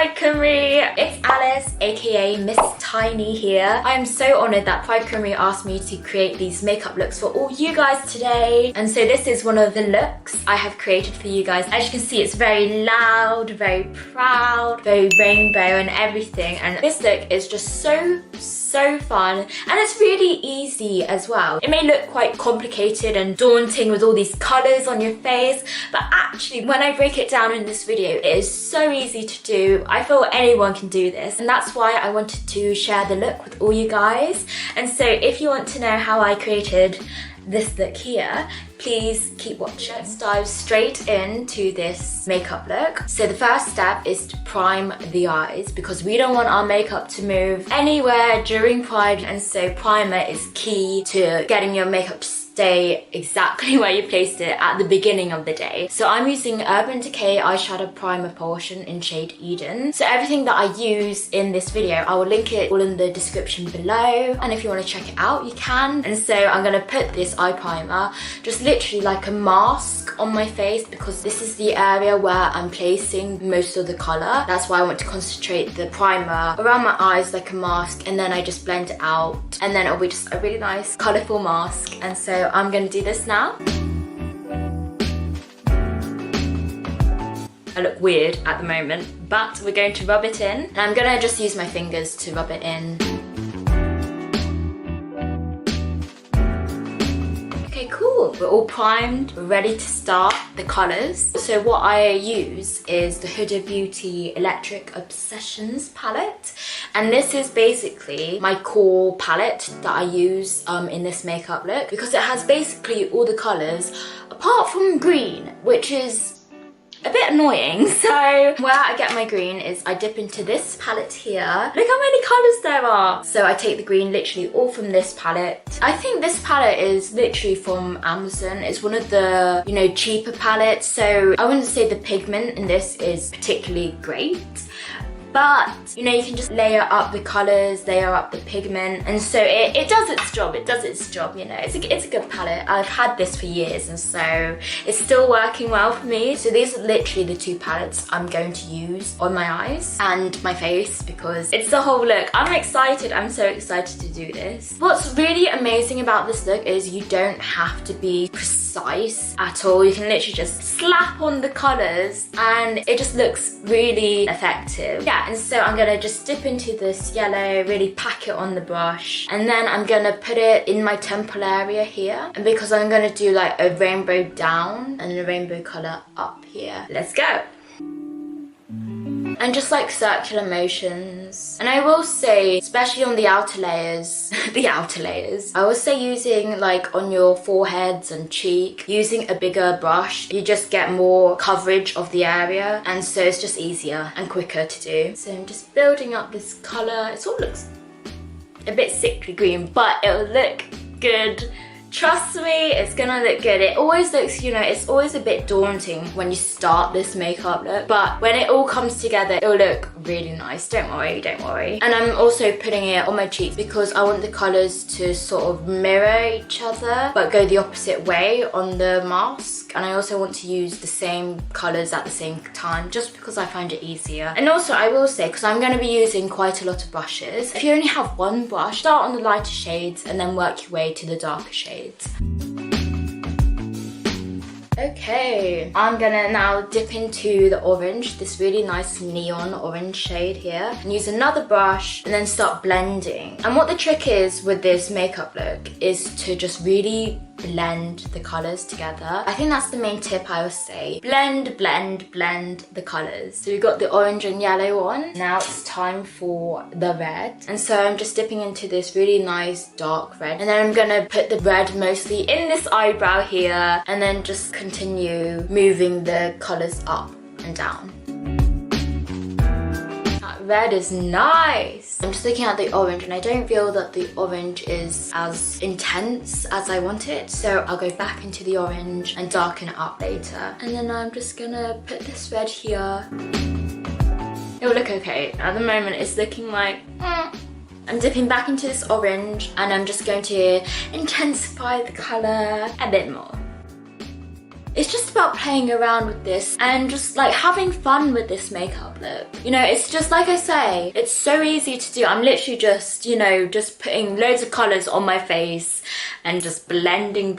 Pride Cymru, it's Alice aka Miss Tiny here. I am so honoured that Pride Cymru asked me to create these makeup looks for all you guys today, and so this is one of the looks I have created for you guys. As you can see, it's very loud, very proud, very rainbow and everything, and this look is just so fun, and it's really easy as well. It may look quite complicated and daunting with all these colours on your face, but actually when I break it down in this video, it is so easy to do. I feel anyone can do this, and that's why I wanted to share the look with all you guys. And so if you want to know how I created this look here, please keep watching. Let's dive straight into this makeup look. So the first step is to prime the eyes, because we don't want our makeup to move anywhere during Pride, and so primer is key to getting your makeup to stay exactly where you placed it at the beginning of the day. So I'm using Urban Decay eyeshadow primer portion in shade Eden. So everything that I use in this video, I will link it all in the description below, and if you want to check it out, you can. And so I'm going to put this eye primer just literally like a mask on my face, because this is the area where I'm placing most of the colour. That's why I want to concentrate the primer around my eyes like a mask, and then I just blend it out, and then it'll be just a really nice colourful mask. And so I'm going to do this now. I look weird at the moment, but we're going to rub it in, and I'm going to just use my fingers to rub it in. Okay, cool. We're all primed, we're ready to start the colours. So what I use is the Huda Beauty Electric Obsessions palette, and this is basically my core palette that I use in this makeup look, because it has basically all the colours apart from green, which is a bit annoying. So where I get my green is I dip into this palette here. Look how many colours there are. So I take the green literally all from this palette. I think this palette is literally from Amazon. It's one of the, you know, cheaper palettes. So I wouldn't say the pigment in this is particularly great, but you know, you can just layer up the colours, layer up the pigment, and so it does its job. It does its job, you know. It's a good palette. I've had this for years, and so it's still working well for me. So these are literally the two palettes I'm going to use on my eyes and my face, because it's the whole look. I'm excited. I'm so excited to do this. What's really amazing about this look is you don't have to be precise at all. You can literally just slap on the colours and it just looks really effective. Yeah, and so I'm gonna just dip into this yellow, really pack it on the brush, and then I'm gonna put it in my temple area here, and because I'm gonna do like a rainbow down and a rainbow colour up here. Let's go. And just like circular motions. And I will say, especially on the outer layers, I will say using like on your foreheads and cheek, using a bigger brush, you just get more coverage of the area, and so it's just easier and quicker to do. So I'm just building up this colour. It sort of looks a bit sickly green, but it'll look good. Trust me, it's gonna look good. It always looks, you know, it's always a bit daunting when you start this makeup look, but when it all comes together, it'll look really nice. Don't worry, don't worry. And I'm also putting it on my cheeks because I want the colours to sort of mirror each other, but go the opposite way on the mask. And I also want to use the same colours at the same time, just because I find it easier. And also I will say, because I'm going to be using quite a lot of brushes, if you only have one brush, start on the lighter shades and then work your way to the darker shades. Okay, I'm gonna now dip into the orange, this really nice neon orange shade here, and use another brush and then start blending. And what the trick is with this makeup look is to just really blend the colours together. I think that's the main tip I would say. Blend, blend, blend the colours. So we've got the orange and yellow on. Now it's time for the red. And so I'm just dipping into this really nice dark red. And then I'm gonna put the red mostly in this eyebrow here, and then just continue moving the colours up and down. Red is nice. I'm just looking at the orange and I don't feel that the orange is as intense as I want it, so I'll go back into the orange and darken it up later. And then I'm just gonna put this red here. It'll look okay. At the moment it's looking like I'm dipping back into this orange, and I'm just going to intensify the colour a bit more. It's just about playing around with this and just like having fun with this makeup look. You know, it's just like I say, it's so easy to do. I'm literally just, you know, just putting loads of colours on my face and just blending.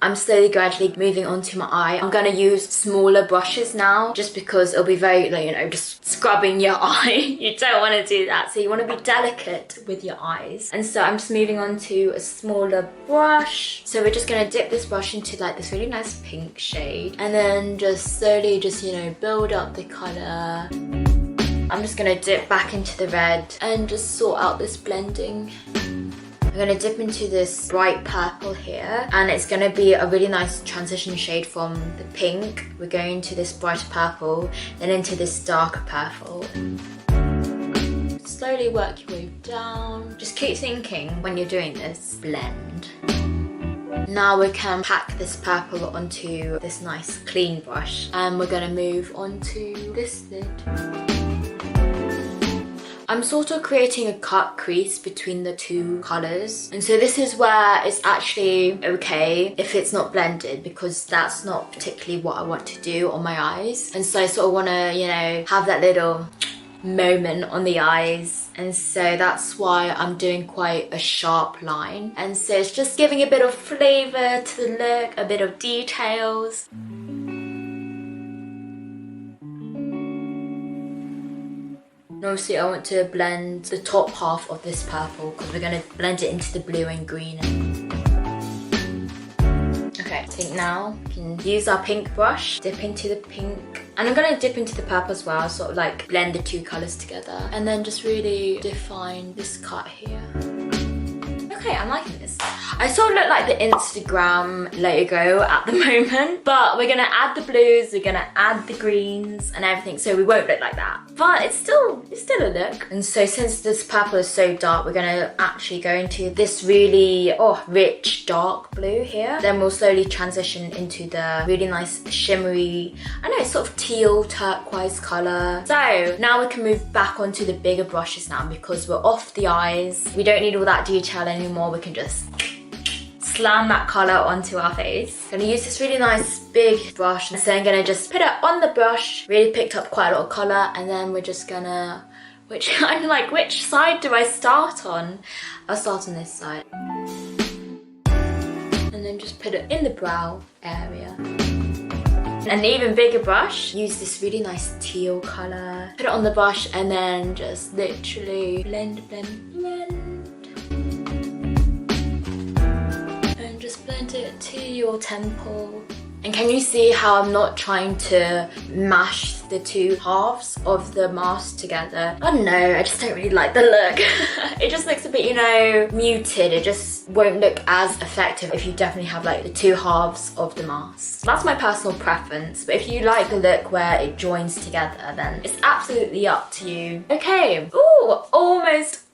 I'm slowly, gradually moving onto my eye. I'm gonna use smaller brushes now just because it'll be very, like, you know, just scrubbing your eye. You don't want to do that. So you want to be delicate with your eyes. And so I'm just moving on to a smaller brush. So we're just gonna dip this brush into like this really nice pink shade and then just slowly just, you know, build up the colour. I'm just gonna dip back into the red and just sort out this blending. I'm gonna dip into this bright purple here and it's gonna be a really nice transition shade from the pink. We're going to this brighter purple, then into this darker purple. Slowly work your way down. Just keep thinking when you're doing this, blend. Now we can pack this purple onto this nice clean brush and we're gonna move on to this lid. I'm sort of creating a cut crease between the two colours. And so this is where it's actually okay if it's not blended because that's not particularly what I want to do on my eyes. And so I sort of want to, you know, have that little moment on the eyes. And so that's why I'm doing quite a sharp line. And so it's just giving a bit of flavour to the look, a bit of details. And obviously I want to blend the top half of this purple because we're going to blend it into the blue and green. Okay, I think now we can use our pink brush, dip into the pink. And I'm going to dip into the purple as well, sort of like blend the two colours together. And then just really define this cut here. Okay, I'm liking this. I sort of look like the Instagram logo at the moment, but we're gonna add the blues, we're gonna add the greens and everything, so we won't look like that. But it's still a look. And so since this purple is so dark, we're gonna actually go into this really, rich dark blue here. Then we'll slowly transition into the really nice shimmery, I know, sort of teal turquoise color. So now we can move back onto the bigger brushes now because we're off the eyes. We don't need all that detail anymore. We can just slam that colour onto our face. I'm gonna use this really nice big brush. So I'm gonna just put it on the brush, really picked up quite a lot of colour, and then we're just gonna, which side do I start on? I'll start on this side. And then just put it in the brow area. An even bigger brush, use this really nice teal colour. Put it on the brush and then just literally blend. Blend it to your temple. And can you see how I'm not trying to mash the two halves of the mask together? I don't know, I just don't really like the look. It just looks a bit, you know, muted. It just won't look as effective if you definitely have like the two halves of the mask. That's my personal preference, but if you like the look where it joins together, then it's absolutely up to you. Okay, ooh,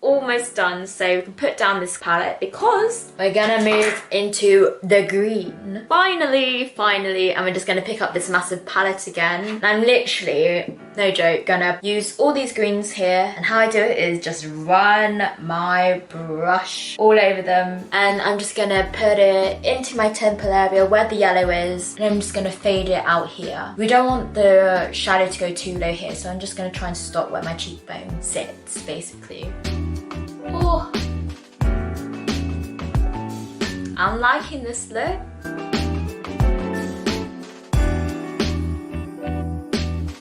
almost done. So we can put down this palette because we're gonna move into the green. Finally, and we're just gonna pick up this massive palette again. And I'm literally, no joke, gonna use all these greens here. And how I do it is just run my brush all over them. And I'm just gonna put it into my temple area where the yellow is. And I'm just gonna fade it out here. We don't want the shadow to go too low here, so I'm just gonna try and stop where my cheekbone sits, basically. Oh, I'm liking this look.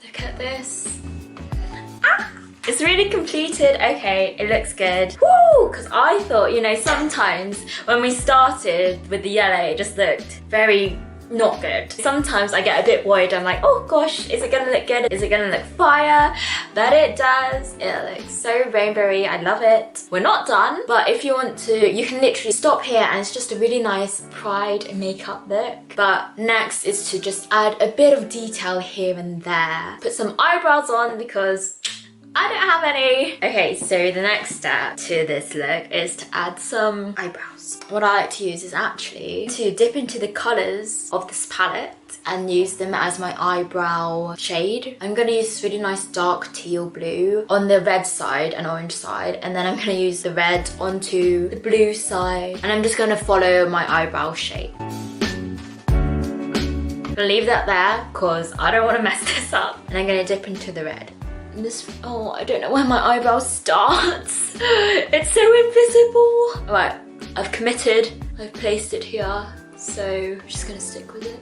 Look at this. It's really completed. Okay, it looks good. Woo! Because I thought, you know, sometimes when we started with the yellow, it just looked very not good. Sometimes I get a bit worried. I'm like, oh gosh, is it gonna look good? Is it gonna look fire? But it does. It looks so rainbowy. I love it. We're not done, but if you want to, you can literally stop here and it's just a really nice pride makeup look. But next is to just add a bit of detail here and there. Put some eyebrows on because I don't have any. Okay, so the next step to this look is to add some eyebrows. What I like to use is actually to dip into the colours of this palette and use them as my eyebrow shade. I'm going to use this really nice dark teal blue on the red side and orange side, and then I'm going to use the red onto the blue side, and I'm just going to follow my eyebrow shape. gonna leave that there because I don't want to mess this up. And I'm gonna dip into the red. And this, oh, I don't know where my eyebrow starts. It's so invisible. All right, I've committed. I've placed it here. So I'm just gonna stick with it.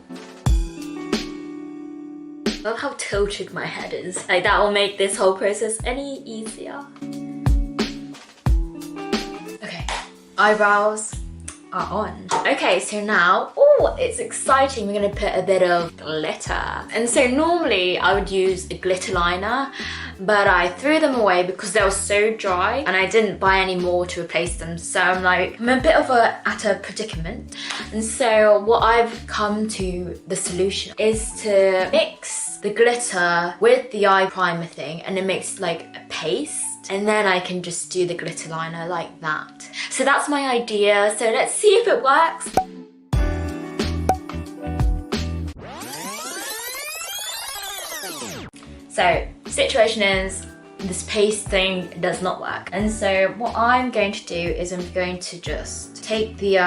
I love how tilted my head is. Like that will make this whole process any easier. Okay, eyebrows are on. Okay, so now, oh, it's exciting. We're gonna put a bit of glitter. And so normally I would use a glitter liner, but I threw them away because they were so dry and I didn't buy any more to replace them. So I'm a bit of at a predicament. And so what I've come to the solution is to mix the glitter with the eye primer thing, and it makes like a paste. And then I can just do the glitter liner like that. So that's my idea. So let's see if it works. So, situation is, this paste thing does not work. And so what I'm going to do is I'm going to just take the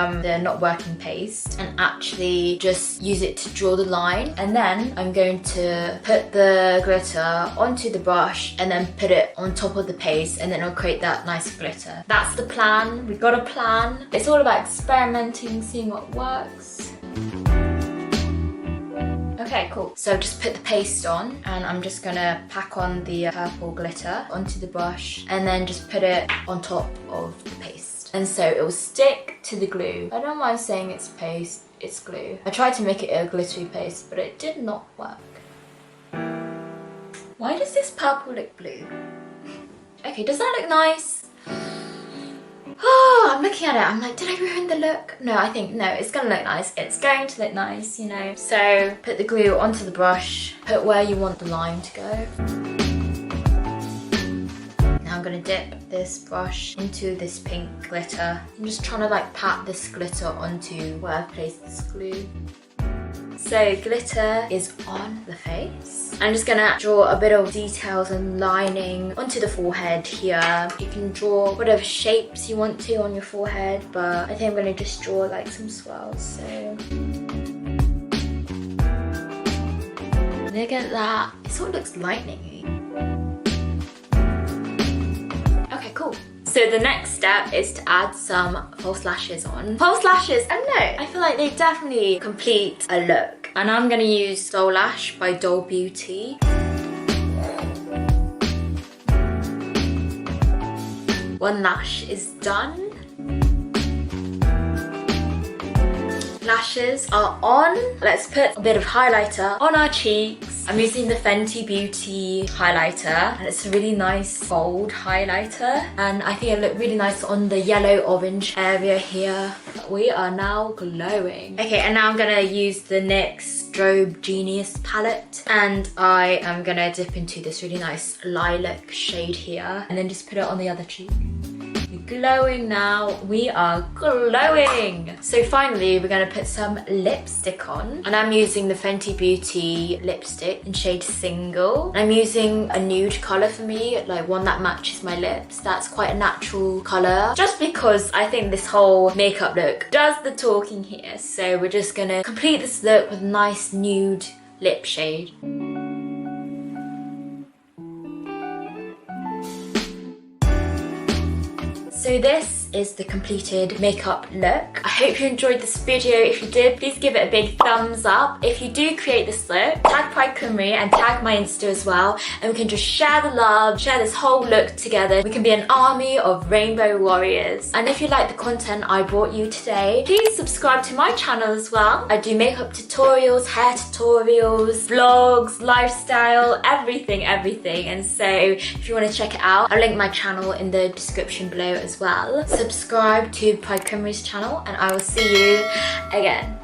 not working paste and actually just use it to draw the line. And then I'm going to put the glitter onto the brush and then put it on top of the paste, and then it'll create that nice glitter. That's the plan. We've got a plan. It's all about experimenting, seeing what works. Okay, cool. So I've just put the paste on and I'm just gonna pack on the purple glitter onto the brush and then just put it on top of the paste. And so it will stick to the glue. I don't know why I'm saying it's paste, it's glue. I tried to make it a glittery paste, but it did not work. Why does this purple look blue? Okay, does that look nice? Oh, I'm looking at it, I'm like, did I ruin the look? No, I think, no, it's gonna look nice. It's going to look nice, you know. So, put the glue onto the brush, put where you want the line to go. Now I'm gonna dip this brush into this pink glitter. I'm just trying to like pat this glitter onto where I've placed this glue. So glitter is on the face. I'm just gonna draw a bit of details and lining onto the forehead here. You can draw whatever shapes you want to on your forehead, but I think I'm gonna just draw like some swirls, so. Look at that, it sort of looks lightning-y. Okay, cool. So the next step is to add some false lashes on. False lashes, I don't know, I feel like they definitely complete a look. And I'm gonna use Soul Lash by Doll Beauty. One lash is done. Lashes are on. Let's put a bit of highlighter on our cheeks. I'm using the Fenty Beauty highlighter, and it's a really nice gold highlighter, and I think it looked really nice on the yellow orange area here. We are now glowing. Okay, and now I'm gonna use the NYX Strobe Genius palette, and I am gonna dip into this really nice lilac shade here and then just put it on the other cheek. Glowing now, we are glowing. So finally we're gonna put some lipstick on, and I'm using the Fenty Beauty lipstick in shade Single. I'm using a nude color for me, like one that matches my lips. That's quite a natural color, just because I think this whole makeup look does the talking here. So we're just gonna complete this look with a nice nude lip shade. So this is the completed makeup look. I hope you enjoyed this video. If you did, please give it a big thumbs up. If you do create this look, tag Pride Creamery and tag my Insta as well, and we can just share the love, share this whole look together. We can be an army of rainbow warriors. And if you like the content I brought you today, please subscribe to my channel as well. I do makeup tutorials, hair tutorials, vlogs, lifestyle, everything. And so if you want to check it out, I'll link my channel in the description below as well. Subscribe to Pride Creamery's channel, and I will see you again.